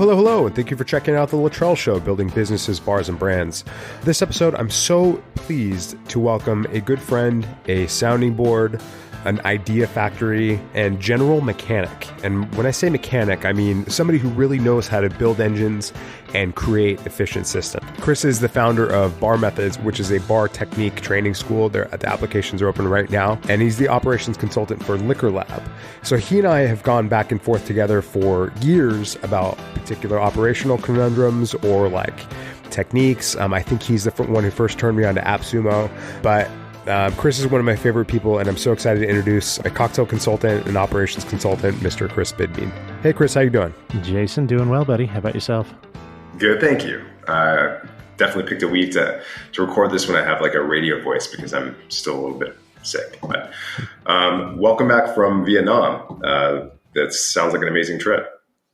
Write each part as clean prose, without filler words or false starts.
Hello, and thank you for checking out The Luttrell Show, building businesses, bars, and brands. This episode, I'm so pleased to welcome a good friend, a sounding board, an idea factory, and general mechanic. And when I say mechanic, I mean somebody who really knows how to build engines and create efficient systems. Chris is the founder of Bar Methods, which is a bar technique training school. The applications are open right now. And he's the operations consultant for Liquor Lab. So he and I have gone back and forth together for years about particular operational conundrums or like techniques. I think he's the one who first turned me on to Appsumo. But Chris is one of my favorite people, and I'm so excited to introduce a cocktail consultant and operations consultant, Mr. Chris Bidmead. Hey, Chris, how you doing? Jason, doing well, buddy. How about yourself? Good, thank you. Definitely picked a week to record this when I have like a radio voice because I'm still a little bit sick. But welcome back from Vietnam. That sounds like an amazing trip.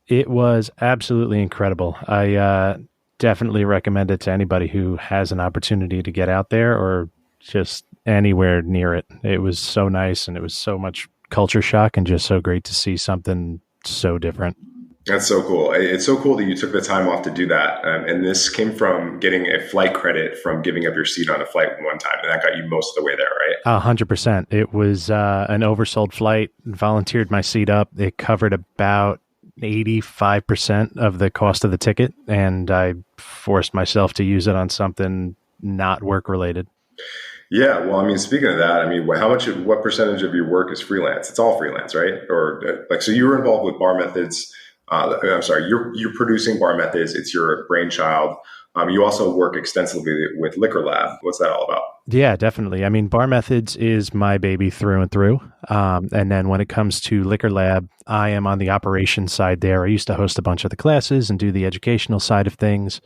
It was absolutely incredible. I definitely recommend it to anybody who has an opportunity to get out there or just anywhere near it. It was so nice, and it was so much culture shock and just so great to see something so different. That's so cool. It's so cool that you took the time off to do that. And this came from getting a flight credit from giving up your seat on a flight one time. And that got you most of the way there, right? 100%. It was an oversold flight. Volunteered my seat up. It covered about 85% of the cost of the ticket. And I forced myself to use it on something not work related. Yeah, well, I mean, speaking of that, I mean, what percentage of your work is freelance? It's all freelance, right? Or like, so you were involved with Bar Methods. I'm sorry, you're producing Bar Methods. It's your brainchild. You also work extensively with Liquor Lab. What's that all about? Yeah, definitely. I mean, Bar Methods is my baby through and through. And then when it comes to Liquor Lab, I am on the operations side there. I used to host a bunch of the classes and do the educational side of things.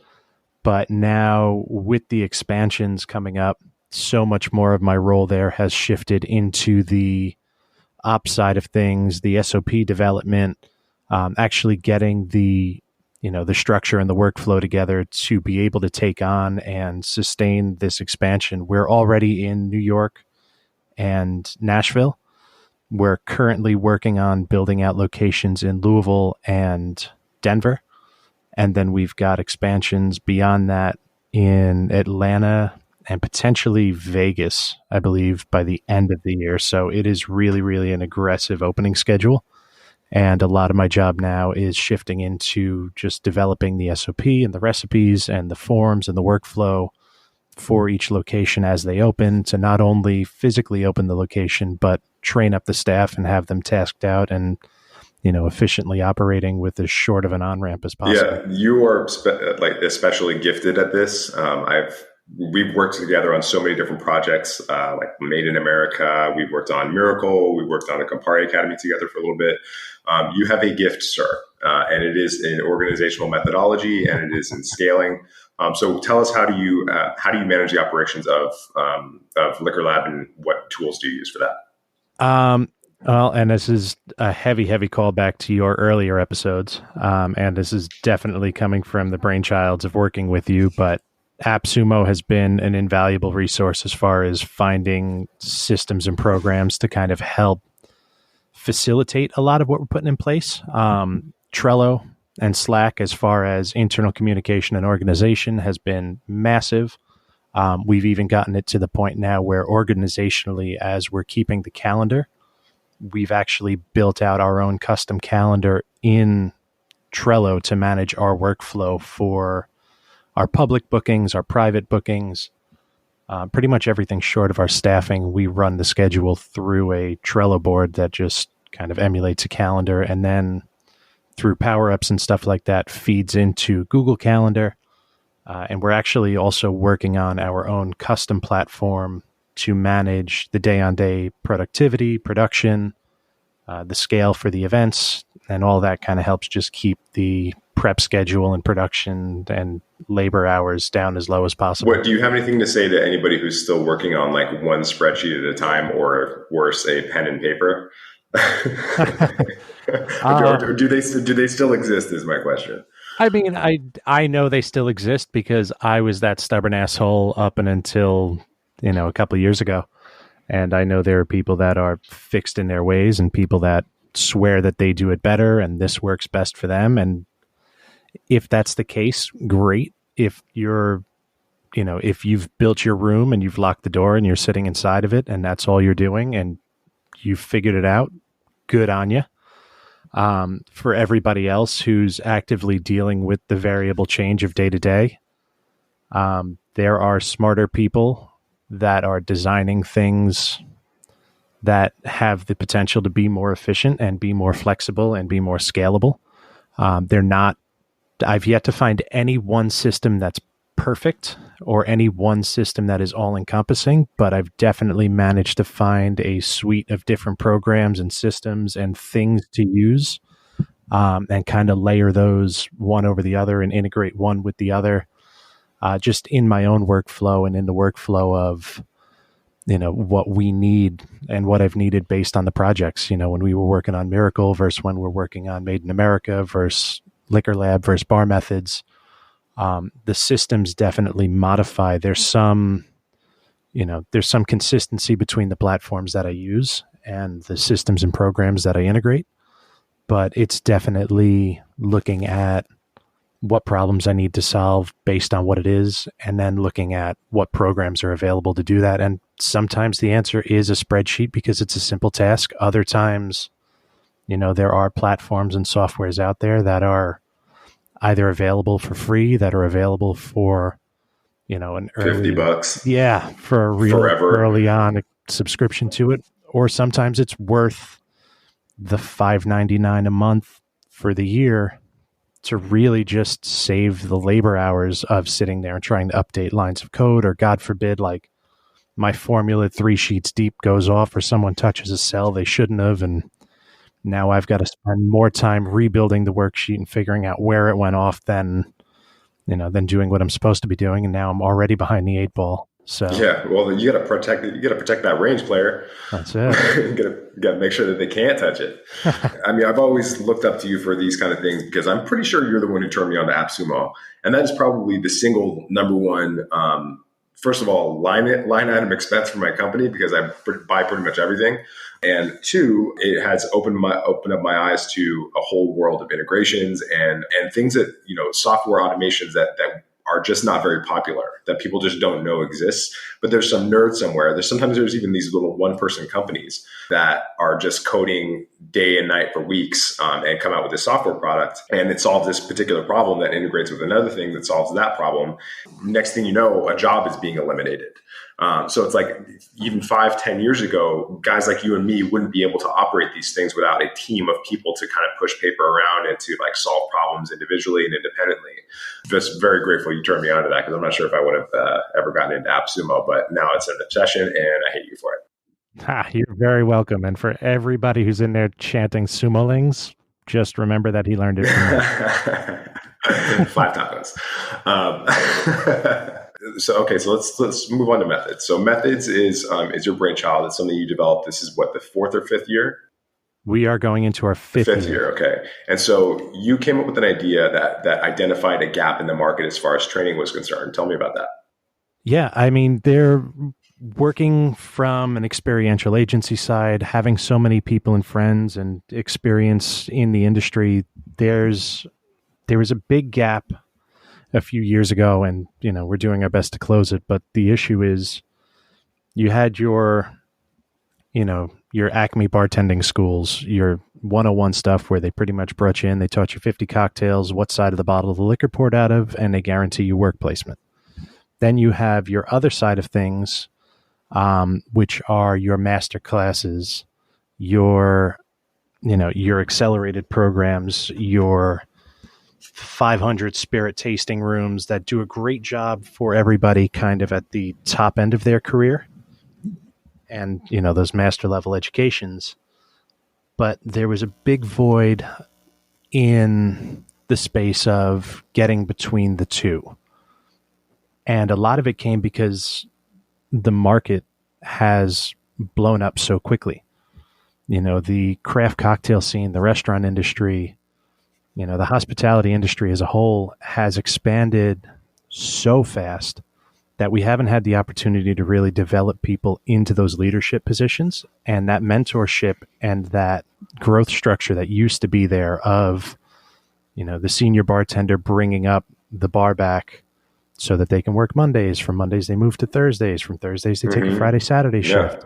But now with the expansions coming up, so much more of my role there has shifted into the ops side of things, the SOP development, actually getting the structure and the workflow together to be able to take on and sustain this expansion. We're already in New York and Nashville. We're currently working on building out locations in Louisville and Denver. And then we've got expansions beyond that in Atlanta and potentially Vegas, I believe, by the end of the year. So it is really, really an aggressive opening schedule. And a lot of my job now is shifting into just developing the SOP and the recipes and the forms and the workflow for each location as they open, to not only physically open the location, but train up the staff and have them tasked out and efficiently operating with as short of an on-ramp as possible. Yeah, you are especially gifted at this. We've worked together on so many different projects, like Made in America. We've worked on Miracle. We worked on the Campari Academy together for a little bit. You have a gift, sir, and it is in organizational methodology, and it is in scaling. So tell us, how do you manage the operations of Liquor Lab, and what tools do you use for that? Well, and this is a heavy callback to your earlier episodes, and this is definitely coming from the brainchilds of working with you, but Appsumo has been an invaluable resource as far as finding systems and programs to kind of help facilitate a lot of what we're putting in place. Trello and Slack, as far as internal communication and organization, has been massive. We've even gotten it to the point now where organizationally, as we're keeping the calendar, we've actually built out our own custom calendar in Trello to manage our workflow for our public bookings, our private bookings, pretty much everything short of our staffing. We run the schedule through a Trello board that just kind of emulates a calendar, and then through power-ups and stuff like that feeds into Google Calendar. And we're actually also working on our own custom platform to manage the day-on-day productivity, production, the scale for the events, and all that kind of helps just keep the prep schedule and production and labor hours down as low as possible. What do you have anything to say to anybody who's still working on like one spreadsheet at a time, or worse, a pen and paper? Or do they still exist is my question. I mean, I know they still exist because I was that stubborn asshole up and until, a couple of years ago. And I know there are people that are fixed in their ways and people that swear that they do it better and this works best for them. And If that's the case, great. If if you've built your room and you've locked the door and you're sitting inside of it and that's all you're doing and you've figured it out, good on you. For everybody else who's actively dealing with the variable change of day to day, there are smarter people that are designing things that have the potential to be more efficient and be more flexible and be more scalable. I've yet to find any one system that's perfect or any one system that is all encompassing, but I've definitely managed to find a suite of different programs and systems and things to use, and kind of layer those one over the other and integrate one with the other, just in my own workflow and in the workflow of, what we need and what I've needed based on the projects. When we were working on Miracle versus when we're working on Made in America versus Liquor Lab versus Bar Methods, the systems definitely modify. There's some consistency between the platforms that I use and the systems and programs that I integrate, but it's definitely looking at what problems I need to solve based on what it is, and then looking at what programs are available to do that. And sometimes the answer is a spreadsheet because it's a simple task. Other times, there are platforms and softwares out there that are either available for free, that are available for, an early, $50. Yeah, for a real Forever. Early on subscription to it. Or sometimes it's worth the $5.99 a month for the year to really just save the labor hours of sitting there and trying to update lines of code, or God forbid, like my formula 3 sheets deep goes off or someone touches a cell they shouldn't have. And now I've got to spend more time rebuilding the worksheet and figuring out where it went off than doing what I'm supposed to be doing. And now I'm already behind the 8 ball. So yeah, well, you got to protect that range player. That's it. you got to make sure that they can't touch it. I mean, I've always looked up to you for these kind of things because I'm pretty sure you're the one who turned me on to Appsumo, and that is probably the single number one. First of all, line item expense for my company because I buy pretty much everything, and 2, it has opened up my eyes to a whole world of integrations and things that software automations that are just not very popular, that people just don't know exists. But there's some nerd somewhere. There's even these little one-person companies that are just coding day and night for weeks and come out with this software product. And it solves this particular problem that integrates with another thing that solves that problem. Next thing you know, a job is being eliminated. So it's like even 5-10 years ago, guys like you and me wouldn't be able to operate these things without a team of people to kind of push paper around and to like solve problems individually and independently. Just very grateful you turned me on to that because I'm not sure if I would have ever gotten into Appsumo, but now it's an obsession and I hate you for it. You're very welcome. And for everybody who's in there chanting sumolings, just remember that he learned it from me. 5 tacos. So let's move on to methods. So methods is your brainchild. It's something you developed. This is what, the 4th or 5th year? We are going into our 5th year. Okay. And so you came up with an idea that identified a gap in the market as far as training was concerned. Tell me about that. Yeah. I mean, they're working from an experiential agency side, having so many people and friends and experience in the industry. There was a big gap a few years ago, and we're doing our best to close it. But the issue is, you had your Acme bartending schools, your 101 stuff where they pretty much brought you in, they taught you 50 cocktails, what side of the bottle the liquor poured out of, and they guarantee you work placement. Then you have your other side of things, which are your master classes, your accelerated programs, your 500 spirit tasting rooms that do a great job for everybody kind of at the top end of their career. And, those master level educations. But there was a big void in the space of getting between the two. And a lot of it came because the market has blown up so quickly. The craft cocktail scene, the restaurant industry, the hospitality industry as a whole has expanded so fast that we haven't had the opportunity to really develop people into those leadership positions, and that mentorship and that growth structure that used to be there of, the senior bartender bringing up the bar back so that they can work Mondays. From Mondays, they move to Thursdays. From Thursdays, they take a Friday, Saturday shift.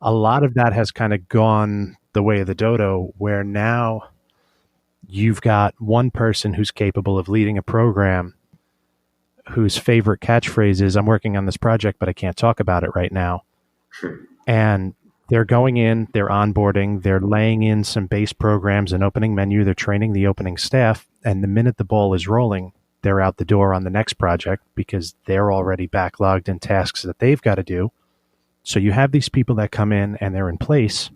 A lot of that has kind of gone the way of the dodo, where now you've got one person who's capable of leading a program whose favorite catchphrase is, I'm working on this project, but I can't talk about it right now. And they're going in, they're onboarding, they're laying in some base programs and opening menu, they're training the opening staff, and the minute the ball is rolling, they're out the door on the next project because they're already backlogged in tasks that they've got to do. So you have these people that come in and they're in place,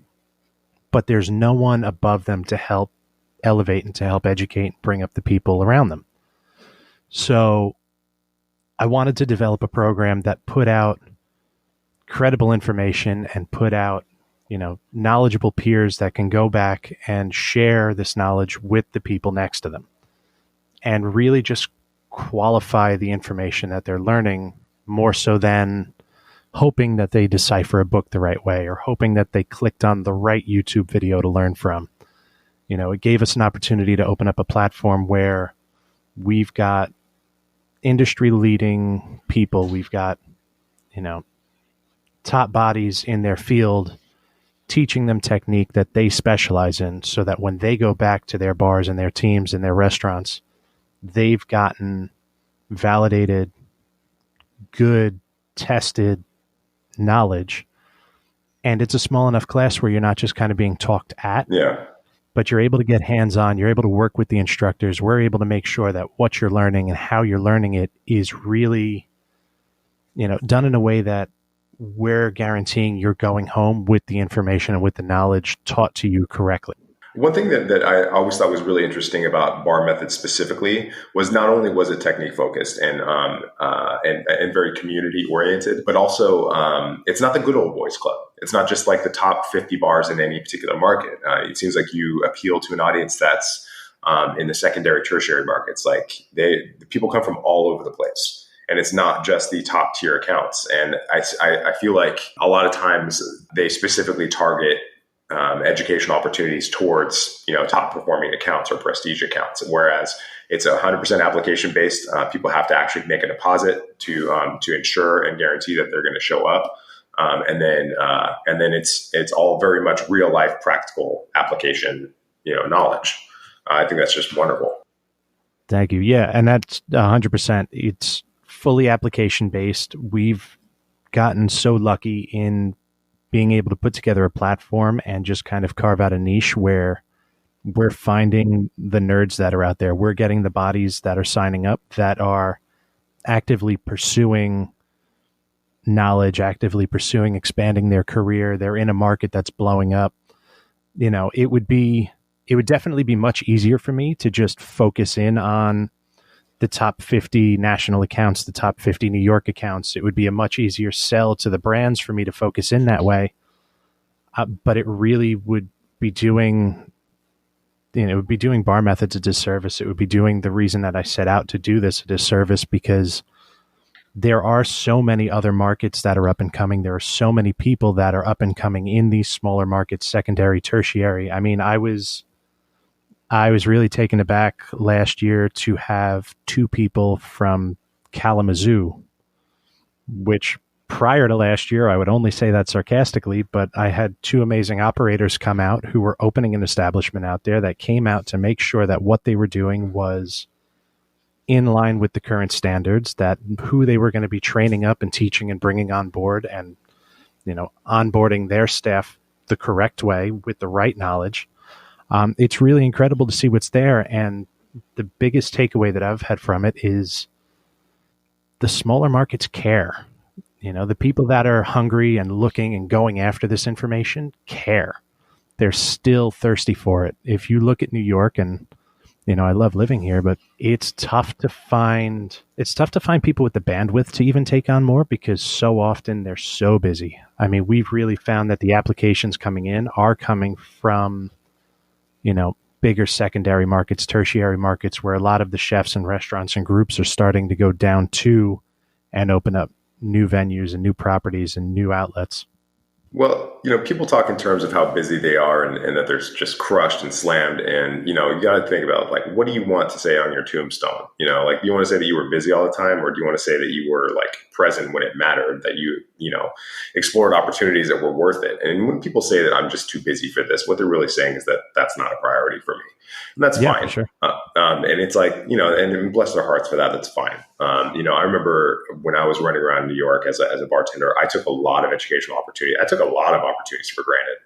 but there's no one above them to help elevate and to help educate and bring up the people around them. So I wanted to develop a program that put out credible information and put out, knowledgeable peers that can go back and share this knowledge with the people next to them and really just qualify the information that they're learning more so than hoping that they decipher a book the right way or hoping that they clicked on the right YouTube video to learn from. It gave us an opportunity to open up a platform where we've got industry leading people. We've got, top bodies in their field teaching them technique that they specialize in so that when they go back to their bars and their teams and their restaurants, they've gotten validated, good, tested knowledge. And it's a small enough class where you're not just kind of being talked at. Yeah. But you're able to get hands-on, you're able to work with the instructors. We're able to make sure that what you're learning and how you're learning it is really, done in a way that we're guaranteeing you're going home with the information and with the knowledge taught to you correctly. One thing that I always thought was really interesting about bar methods specifically was not only was it technique focused and very community oriented, but also it's not the good old boys club. It's not just like the top 50 bars in any particular market. It seems like you appeal to an audience that's in the secondary, tertiary markets. Like the people come from all over the place. And it's not just the top tier accounts. And I feel like a lot of times they specifically target educational opportunities towards, top performing accounts or prestige accounts. Whereas it's 100% application based. People have to actually make a deposit to ensure and guarantee that they're going to show up. And then it's all very much real life practical application, knowledge. I think that's just wonderful. Thank you. Yeah. And that's 100%. It's fully application based. We've gotten so lucky in being able to put together a platform and just kind of carve out a niche where we're finding the nerds that are out there. We're getting the bodies that are signing up that are actively pursuing knowledge, actively pursuing expanding their career. They're in a market that's blowing up. It would definitely be much easier for me to just focus in on the top 50 national accounts, the top 50 New York accounts. It would be a much easier sell to the brands for me to focus in that way. But it really would be doing, it would be doing bar methods a disservice. It would be doing the reason that I set out to do this a disservice, because there are so many other markets that are up and coming. There are so many people that are up and coming in these smaller markets, secondary, tertiary. I mean, I was really taken aback last year to have two people from Kalamazoo, which prior to last year, I would only say that sarcastically, but I had two amazing operators come out who were opening an establishment out there that came out to make sure that what they were doing was in line with the current standards, that who they were going to be training up and teaching and bringing on board and, onboarding their staff the correct way with the right knowledge. It's really incredible to see what's there. And the biggest takeaway that I've had from it is the smaller markets care. The people that are hungry and looking and going after this information care. They're still thirsty for it. If you look at New York, and, I love living here, but it's tough to find people with the bandwidth to even take on more, because so often they're so busy. I mean, we've really found that the applications coming in are coming from, bigger secondary markets, tertiary markets, where a lot of the chefs and restaurants and groups are starting to go down to and open up new venues and new properties and new outlets. Well, people talk in terms of how busy they are and that they're just crushed and slammed. And, you got to think about like, what do you want to say on your tombstone? Like, do you want to say that you were busy all the time, or do you want to say that you were like present when it mattered, that you explored opportunities that were worth it? And when people say that I'm just too busy for this, what they're really saying is that that's not a priority for me. And that's fine. For sure. And it's like, and bless their hearts for that. That's fine. I remember when I was running around New York as a bartender, I took a lot of educational opportunity. I took a lot of opportunities for granted.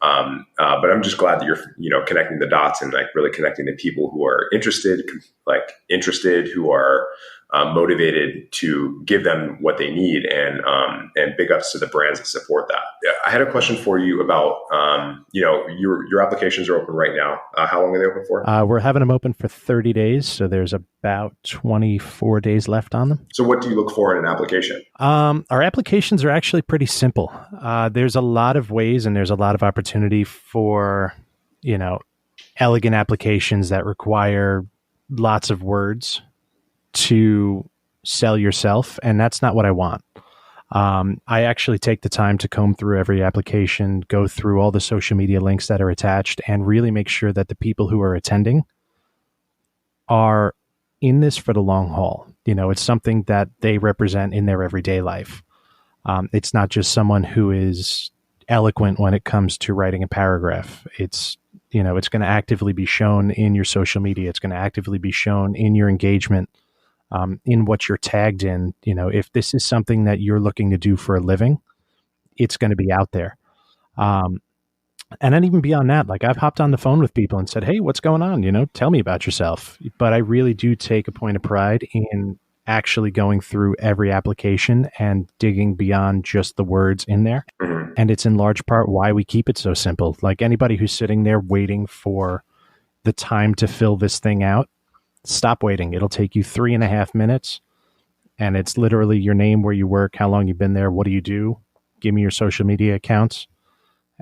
But I'm just glad that you're, connecting the dots and like really connecting the people who are interested, who are motivated to give them what they need, and big ups to the brands that support that. Yeah, I had a question for you about, your applications are open right now. How long are they open for? We're having them open for 30 days. So there's about 24 days left on them. So what do you look for in an application? Our applications are actually pretty simple. There's a lot of ways and there's a lot of opportunity for, elegant applications that require lots of words to sell yourself. And that's not what I want. I actually take the time to comb through every application, go through all the social media links that are attached, and really make sure that the people who are attending are in this for the long haul. It's something that they represent in their everyday life. It's not just someone who is eloquent when it comes to writing a paragraph. It's going to actively be shown in your social media. It's going to actively be shown in your engagement, in what you're tagged in. If this is something that you're looking to do for a living, it's going to be out there. And then even beyond that, like I've hopped on the phone with people and said, hey, what's going on? Tell me about yourself. But I really do take a point of pride in actually going through every application and digging beyond just the words in there. Mm-hmm. And it's in large part why we keep it so simple. Like anybody who's sitting there waiting for the time to fill this thing out, stop waiting. It'll take you 3.5 minutes. And it's literally your name, where you work, how long you've been there, what do you do? Give me your social media accounts.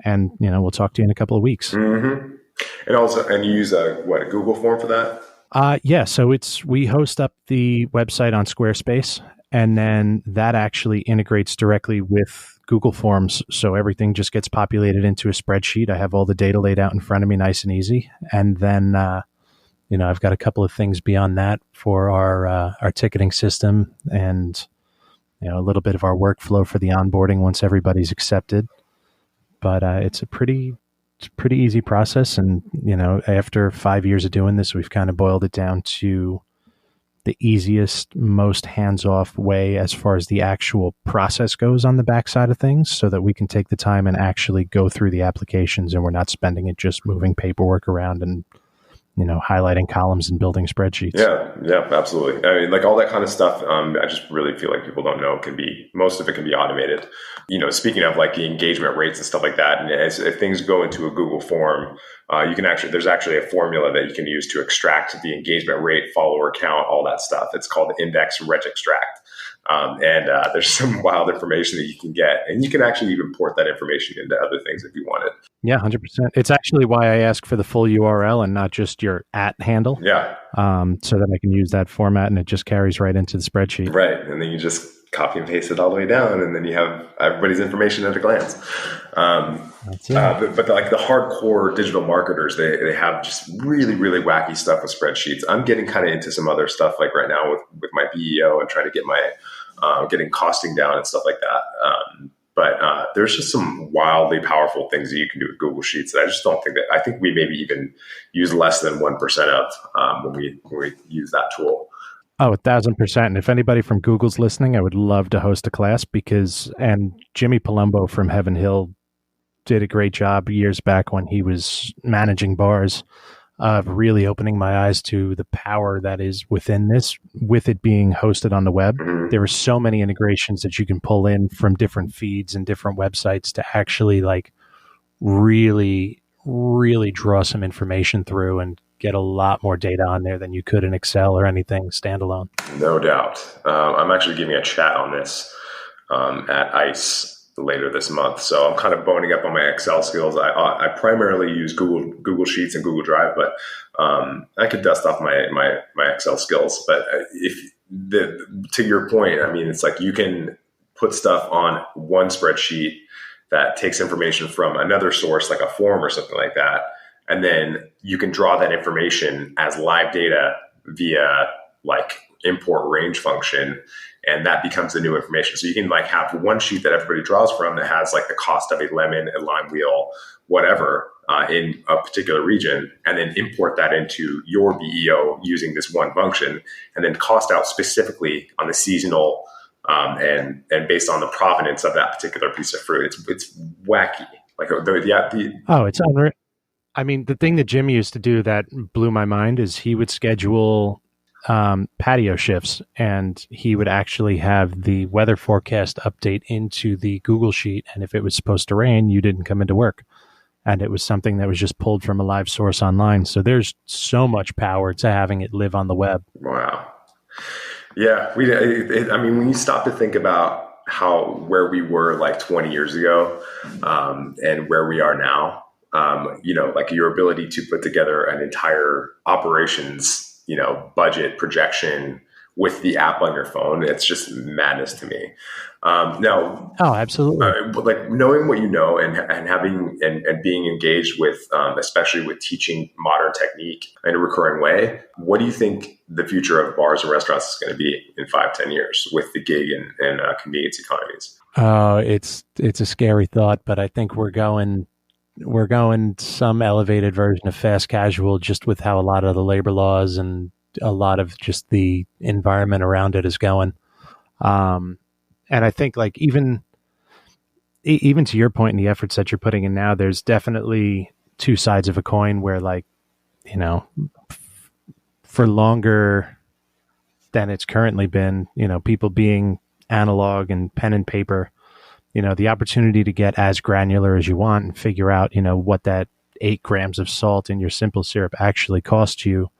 And, we'll talk to you in a couple of weeks. Mm-hmm. And you use a Google form for that? Yeah. So we host up the website on Squarespace, and then that actually integrates directly with Google Forms. So everything just gets populated into a spreadsheet. I have all the data laid out in front of me, nice and easy. And then, I've got a couple of things beyond that for our ticketing system, and, a little bit of our workflow for the onboarding once everybody's accepted. But it's a pretty easy process. And, after 5 years of doing this, we've kind of boiled it down to the easiest, most hands-off way as far as the actual process goes on the backside of things, so that we can take the time and actually go through the applications, and we're not spending it just moving paperwork around and, highlighting columns and building spreadsheets. Yeah, absolutely. I mean, like all that kind of stuff, I just really feel like people don't know most of it can be automated. Speaking of like the engagement rates and stuff like that, and if things go into a Google form, there's actually a formula that you can use to extract the engagement rate, follower count, all that stuff. It's called index reg extract. And there's some wild information that you can get, and you can actually even port that information into other things if you want it. Yeah, 100%. It's actually why I ask for the full URL and not just your @handle. Yeah. So that I can use that format, and it just carries right into the spreadsheet. Right. And then you just copy and paste it all the way down, and then you have everybody's information at a glance. That's it. But like the hardcore digital marketers, they have just really, really wacky stuff with spreadsheets. I'm getting kind of into some other stuff like right now with my BEO and trying to get my getting costing down and stuff like that. But there's just some wildly powerful things that you can do with Google Sheets that I just don't think I think we maybe even use less than 1% of when we use that tool. Oh, 1,000%. And if anybody from Google's listening, I would love to host a class, and Jimmy Palumbo from Heaven Hill did a great job years back when he was managing bars of really opening my eyes to the power that is within this, with it being hosted on the web. Mm-hmm. There are so many integrations that you can pull in from different feeds and different websites to actually like really, really draw some information through and get a lot more data on there than you could in Excel or anything standalone. No doubt. I'm actually giving a chat on this at ICE later this month. So I'm kind of boning up on my Excel skills. I primarily use Google Sheets and Google Drive, but I could dust off my Excel skills. But to your point, I mean, it's like you can put stuff on one spreadsheet that takes information from another source, like a form or something like that. And then you can draw that information as live data via like import range function. And that becomes the new information. So you can like have one sheet that everybody draws from that has like the cost of a lemon, a lime wheel, whatever, in a particular region, and then import that into your BEO using this one function, and then cost out specifically on the seasonal and based on the provenance of that particular piece of fruit. It's wacky. Like it's unreal. I mean, the thing that Jim used to do that blew my mind is he would schedule patio shifts, and he would actually have the weather forecast update into the Google Sheet. And if it was supposed to rain, you didn't come into work. And it was something that was just pulled from a live source online. So there's so much power to having it live on the web. Wow. Yeah. I mean, when you stop to think about where we were like 20 years ago and where we are now, like your ability to put together an entire operations budget projection with the app on your phone, it's just madness to me. Now, absolutely. Like knowing what you know and having and being engaged with, especially with teaching modern technique in a recurring way, what do you think the future of bars and restaurants is going to be in 5-10 years with the gig and convenience economies? It's a scary thought, but I think we're going some elevated version of fast casual, just with how a lot of the labor laws and a lot of just the environment around it is going. And I think like even to your point in the efforts that you're putting in now, there's definitely two sides of a coin where like, for longer than it's currently been, people being analog and pen and paper, the opportunity to get as granular as you want and figure out, what that 8 grams of salt in your simple syrup actually costs you.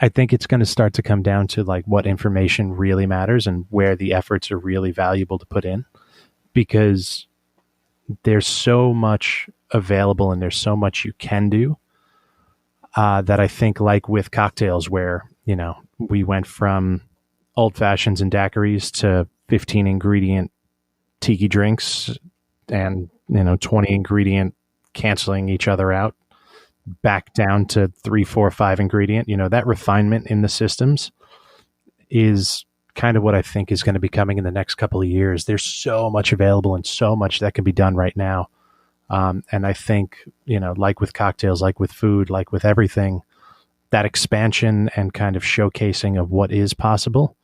I think it's going to start to come down to like what information really matters and where the efforts are really valuable to put in, because there's so much available and there's so much you can do that I think like with cocktails where, we went from old fashions and daiquiris to 15 ingredient tiki drinks and, 20 ingredient canceling each other out, back down to 3, 4, 5 ingredient, that refinement in the systems is kind of what I think is going to be coming in the next couple of years. There's so much available and so much that can be done right now. And I think, like with cocktails, like with food, like with everything, that expansion and kind of showcasing of what is possible,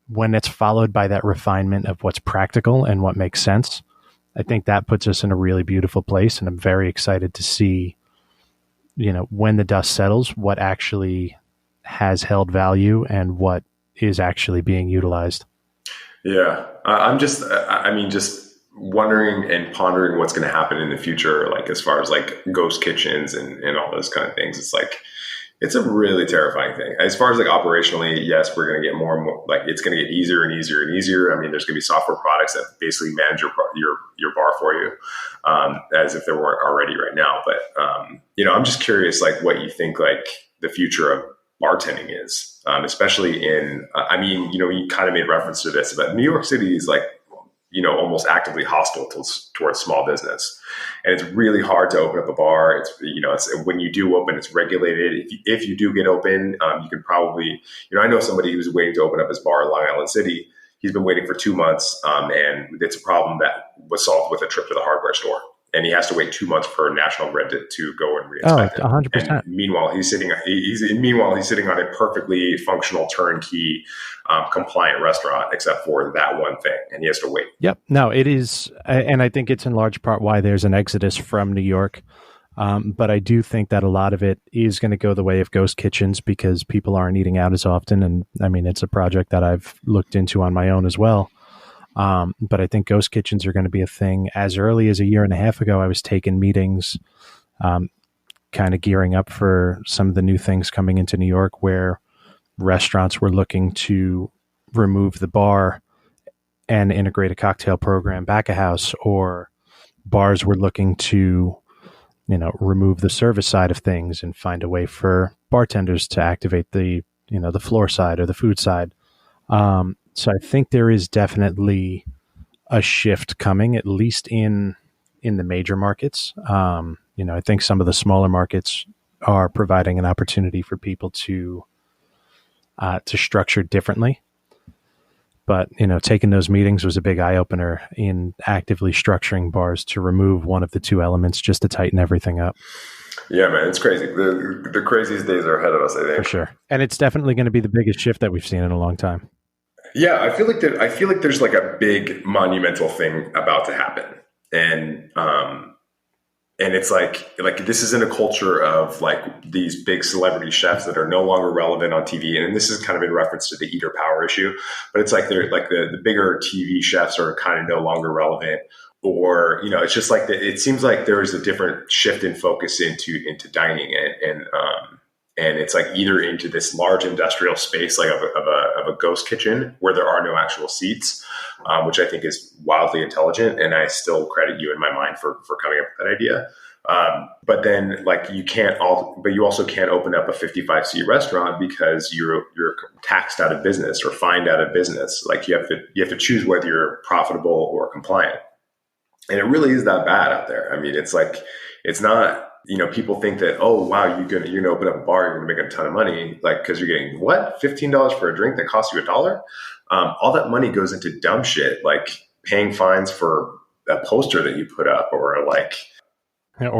when it's followed by that refinement of what's practical and what makes sense, I think that puts us in a really beautiful place. And I'm very excited to see, when the dust settles, what actually has held value and what is actually being utilized. Yeah. I'm just wondering and pondering what's going to happen in the future, like as far as like ghost kitchens and all those kind of things. It's like, it's a really terrifying thing. As far as like operationally, yes, we're going to get more and more, like it's going to get easier and easier and easier. I mean, there's going to be software products that basically manage your bar for you, as if there weren't already right now. But, I'm just curious, like what you think, like the future of bartending is, especially in, you kind of made reference to this, but New York City is like, almost actively hostile towards small business. And it's really hard to open up a bar. It's when you do open, it's regulated. If you do get open, you can probably, I know somebody who's waiting to open up his bar in Long Island City. He's been waiting for 2 months, and it's a problem that was solved with a trip to the hardware store. And he has to wait 2 months for National Grid to go and re-inspect it. 100%. And meanwhile, he's sitting on a perfectly functional, turnkey, compliant restaurant, except for that one thing, and he has to wait. Yep. No, it is, and I think it's in large part why there's an exodus from New York. But I do think that a lot of it is going to go the way of ghost kitchens because people aren't eating out as often. And I mean, it's a project that I've looked into on my own as well. But I think ghost kitchens are going to be a thing. As early as a year and a half ago, I was taking meetings, kind of gearing up for some of the new things coming into New York where restaurants were looking to remove the bar and integrate a cocktail program back of house, or bars were looking to, remove the service side of things and find a way for bartenders to activate the floor side or the food side. So I think there is definitely a shift coming, at least in the major markets. I think some of the smaller markets are providing an opportunity for people to structure differently. But, taking those meetings was a big eye opener in actively structuring bars to remove one of the two elements just to tighten everything up. Yeah, man, it's crazy. The craziest days are ahead of us, I think. For sure. And it's definitely going to be the biggest shift that we've seen in a long time. Yeah, I feel like there's like a big monumental thing about to happen. And it's like this is in a culture of like these big celebrity chefs that are no longer relevant on TV. And this is kind of in reference to the eater power issue, but it's like they're like the bigger TV chefs are kind of no longer relevant, or, it's just like it seems like there is a different shift in focus into dining, and it's like either into this large industrial space, like of a ghost kitchen where there are no actual seats, which I think is wildly intelligent. And I still credit you in my mind for coming up with that idea. But then you also can't open up a 55 seat restaurant because you're taxed out of business or fined out of business. Like you have to choose whether you're profitable or compliant. And it really is that bad out there. I mean, it's like, it's not, people think that, oh, wow, you're going to open up a bar, you're going to make a ton of money, like, because you're getting what? $15 for a drink that costs you $1? All that money goes into dumb shit, like paying fines for a poster that you put up, or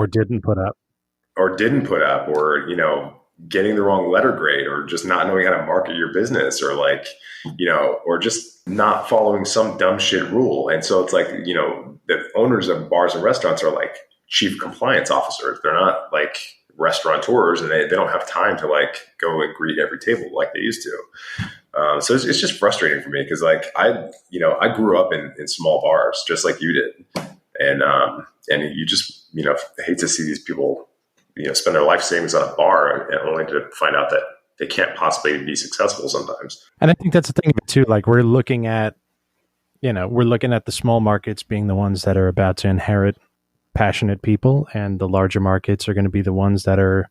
didn't put up, or getting the wrong letter grade, or just not knowing how to market your business, or or just not following some dumb shit rule. And so it's like, the owners of bars and restaurants are like chief compliance officers. They're not like restaurateurs, and they don't have time to like go and greet every table like they used to. So it's just frustrating for me because like I grew up in small bars just like you did, and you just hate to see these people spend their life savings on a bar and only to find out that they can't possibly be successful sometimes. And I think that's the thing too. Like we're looking at the small markets being the ones that are about to inherit passionate people, and the larger markets are going to be the ones that are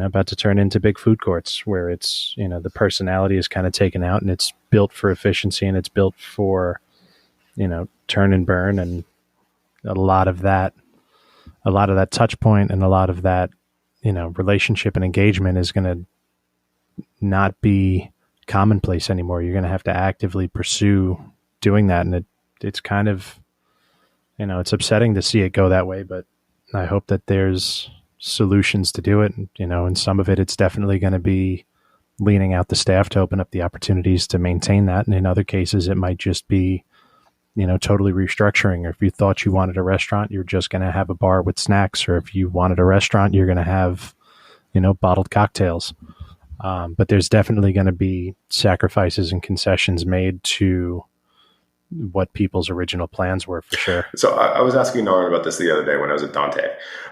about to turn into big food courts where it's the personality is kind of taken out, and it's built for efficiency, and it's built for turn and burn, and a lot of that touch point and a lot of that relationship and engagement is going to not be commonplace anymore. You're going to have to actively pursue doing that, and it's kind of it's upsetting to see it go that way, but I hope that there's solutions to do it. And some of it's definitely going to be leaning out the staff to open up the opportunities to maintain that. And in other cases, it might just be, totally restructuring. Or if you thought you wanted a restaurant, you're just going to have a bar with snacks. Or if you wanted a restaurant, you're going to have, bottled cocktails. But there's definitely going to be sacrifices and concessions made to what people's original plans were, for sure. So I was asking Naran about this the other day when I was at Dante.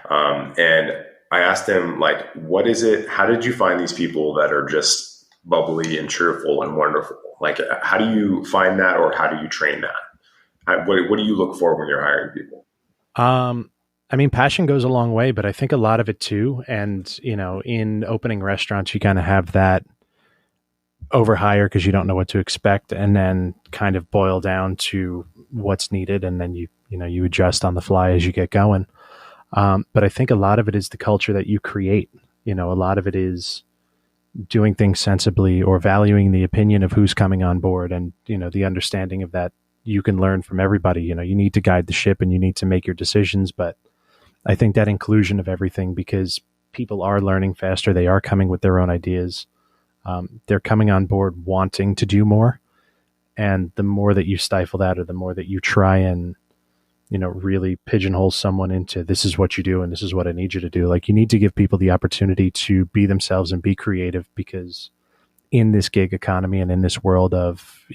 And I asked him, like, what is it? How did you find these people that are just bubbly and cheerful and wonderful? Like, how do you find that, or how do you train that? What do you look for when you're hiring people? I mean, passion goes a long way, but I think a lot of it too. And, in opening restaurants, you kind of have that overhire because you don't know what to expect, and then kind of boil down to what's needed, and then you adjust on the fly as you get going. But I think a lot of it is the culture that you create. A lot of it is doing things sensibly, or valuing the opinion of who's coming on board, and the understanding of that you can learn from everybody. You need to guide the ship, and you need to make your decisions. But I think that inclusion of everything, because people are learning faster, they are coming with their own ideas. They're coming on board wanting to do more. And the more that you stifle that, or the more that you try and, really pigeonhole someone into, this is what you do and this is what I need you to do. Like, you need to give people the opportunity to be themselves and be creative, because in this gig economy and in this world of,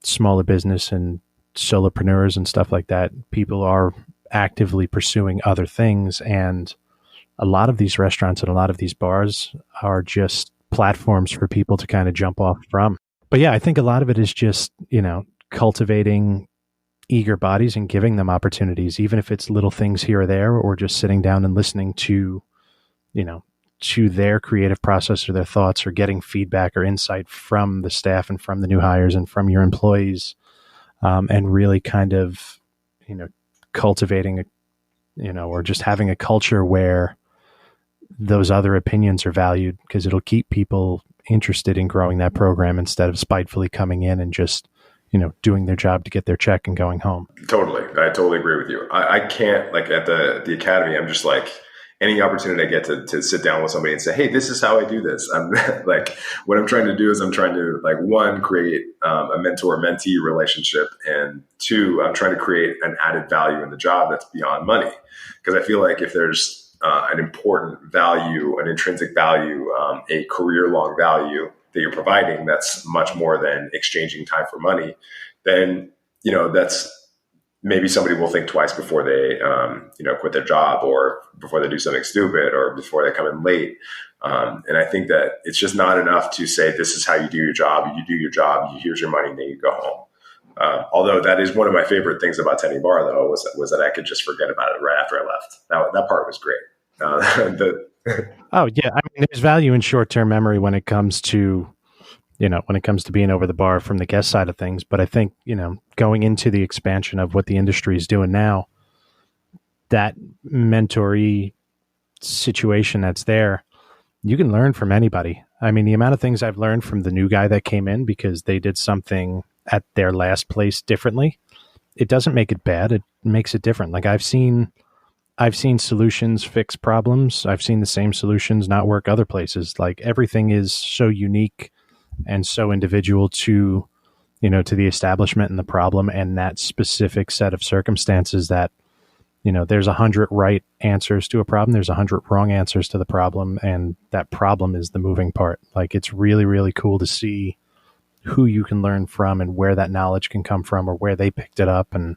smaller business and solopreneurs and stuff like that, people are actively pursuing other things. And a lot of these restaurants and a lot of these bars are just platforms for people to kind of jump off from. But yeah, I think a lot of it is just, cultivating eager bodies and giving them opportunities, even if it's little things here or there, or just sitting down and listening to, to their creative process or their thoughts, or getting feedback or insight from the staff and from the new hires and from your employees. and really kind of, cultivating or just having a culture where those other opinions are valued, because it'll keep people interested in growing that program instead of spitefully coming in and just, doing their job to get their check and going home. Totally. I totally agree with you. I can't, like, at the academy, I'm just like, any opportunity I get to sit down with somebody and say, hey, this is how I do this. I'm like, what I'm trying to do is I'm trying to, like, one, create a mentor-mentee relationship. And two, I'm trying to create an added value in the job that's beyond money. Because I feel like if there's an important value, an intrinsic value, a career-long value that you're providing that's much more than exchanging time for money, then, that's maybe somebody will think twice before they, quit their job, or before they do something stupid, or before they come in late. And I think that it's just not enough to say, this is how you do your job. You do your job, here's your money, and then you go home. Although that is one of my favorite things about tending bar, though, was that I could just forget about it right after I left. That part was great. Oh yeah, I mean, there's value in short-term memory when it comes to, being over the bar from the guest side of things. But I think, going into the expansion of what the industry is doing now, that mentoree situation that's there, you can learn from anybody. I mean, the amount of things I've learned from the new guy that came in because they did something at their last place differently, it doesn't make it bad. It makes it different. Like, I've seen solutions fix problems. I've seen the same solutions not work other places. Like, everything is so unique and so individual to the establishment and the problem and that specific set of circumstances that, there's 100 right answers to a problem. There's 100 wrong answers to the problem. And that problem is the moving part. Like, it's really, really cool to see who you can learn from and where that knowledge can come from, or where they picked it up. And,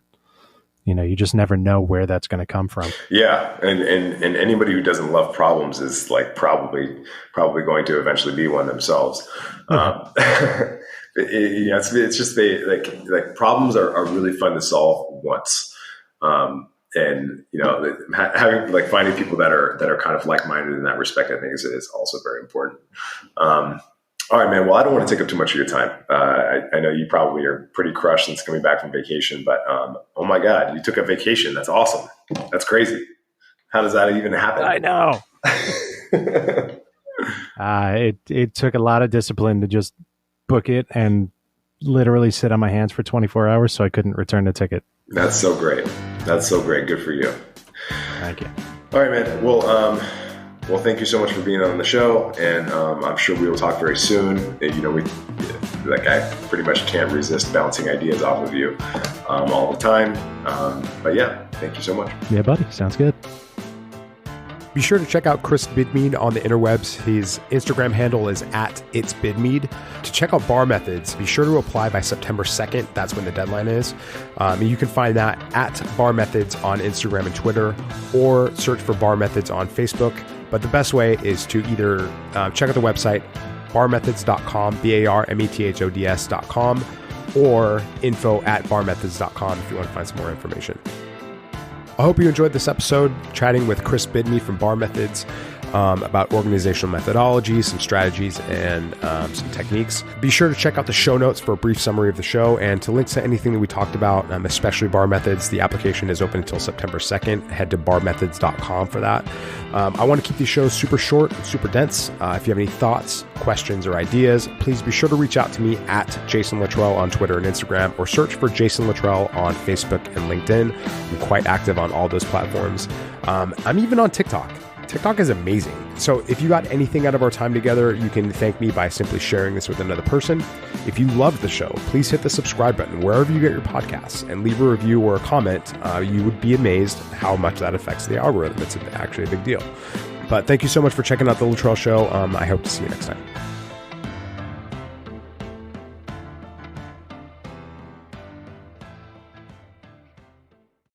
you just never know where that's going to come from. Yeah. And anybody who doesn't love problems is, like, probably going to eventually be one themselves. It's just like problems are really fun to solve once. And, having, like, finding people that are kind of like-minded in that respect, I think is also very important. All right, man. Well, I don't want to take up too much of your time. I know you probably are pretty crushed since coming back from vacation, but oh my God, you took a vacation. That's awesome. That's crazy. How does that even happen? I know. It took a lot of discipline to just book it and literally sit on my hands for 24 hours so I couldn't return the ticket. That's so great. That's so great. Good for you. Thank you. All right, man. Well, thank you so much for being on the show, and I'm sure we will talk very soon. I pretty much can't resist bouncing ideas off of you all the time. But yeah, thank you so much. Yeah, buddy. Sounds good. Be sure to check out Chris Bidmead on the interwebs. His Instagram handle is @itsbidmead. To check out Bar Methods, be sure to apply by September 2nd. That's when the deadline is. And you can find that at Bar Methods on Instagram and Twitter, or search for Bar Methods on Facebook. But the best way is to either check out the website, barmethods.com, barmethods.com, or info@barmethods.com if you want to find some more information. I hope you enjoyed this episode, chatting with Chris Bidmead from Bar Methods about organizational methodologies, some strategies, and some techniques. Be sure to check out the show notes for a brief summary of the show and to links to anything that we talked about, especially Bar Methods. The application is open until September 2nd. Head to barmethods.com for that. I want to keep these shows super short and super dense. If you have any thoughts, questions, or ideas, please be sure to reach out to me at Jason Luttrell on Twitter and Instagram, or search for Jason Luttrell on Facebook and LinkedIn. I'm quite active on all those platforms. I'm even on TikTok. TikTok is amazing. So if you got anything out of our time together, you can thank me by simply sharing this with another person. If you loved the show, please hit the subscribe button wherever you get your podcasts and leave a review or a comment. You would be amazed how much that affects the algorithm. It's actually a big deal. But thank you so much for checking out The Luttrell Show. I hope to see you next time.